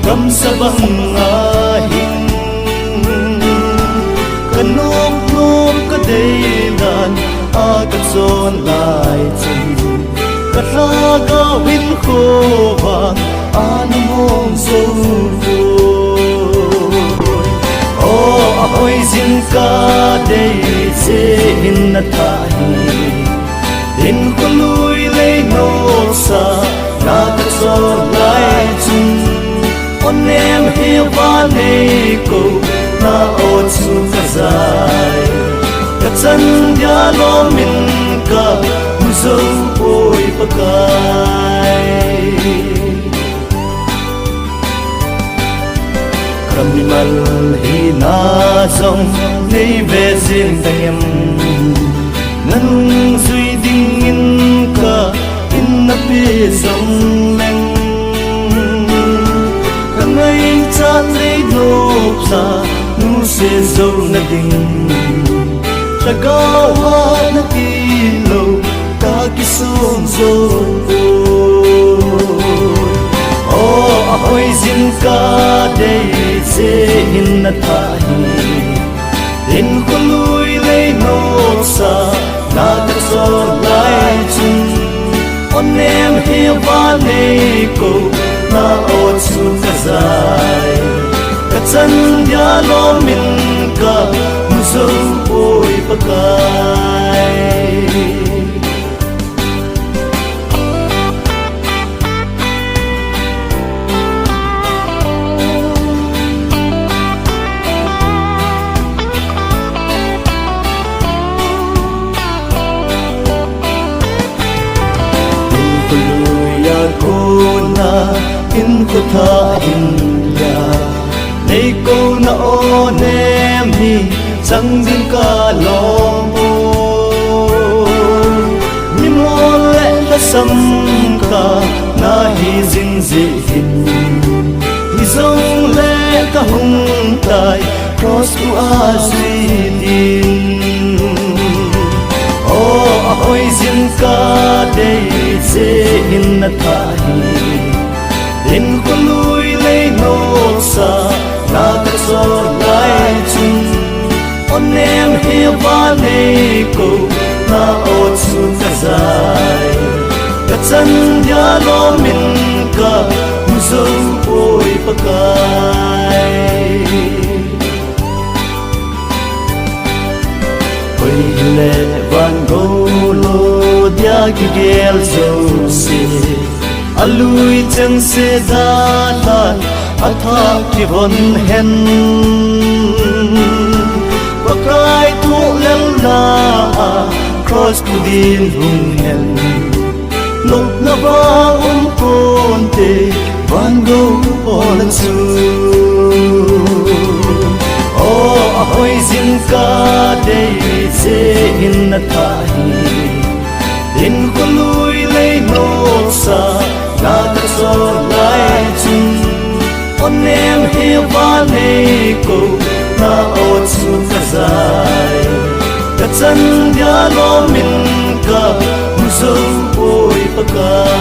cầm sa băng ahin kanop nop ka day dan agat son lai chân kata gawin ko ba ano mong soul oh ahoy zin ka day se in na tahi in kului lay no sa agat son lai chân on em hiu ba nei ko na o chu ka zai ka chan ya lo min ka mu zo oi pakai kam ni mal hi na zong nei ve zin dayam nan zui ding in ka in na pe zong leng ngay cha lấy nộp ra nu sẽ dâu na đình cha cao hoa na kỳ lâu ta kỳ sông dâu oh ahoy zin ka day se in na tahi in khului lấy nộp sa na ta so lai chung on em hiu ba nei ko na o chu ka zai ka chan ya lo min ka mu zo oi pakai in ko tha in ya nei ko na o nem hi sang din ka lo ni mo le la sam ka na hi zin zi hin hi zong le ka hung tai cross ku a zi din oh ahoy zin ka dei se in na tahi in khului lấy nộp sa na ta so lai chung on em hiu ba nei ko na o chu ka zai ka chan ya lo min ka mu zo oi pakai oi le van go lo dia ki gel zo se alui chân se da la atha ki von hen qua kai thu lem na cross ku din hung hen lục na ba pon te van go on su oh ahoy zin ka day se in na tahi in khului lấy nộp sa na ta so lai chung on em hiu ba nei ko na o chu ka zai ka chan ya lo min ka mu zo oi pakai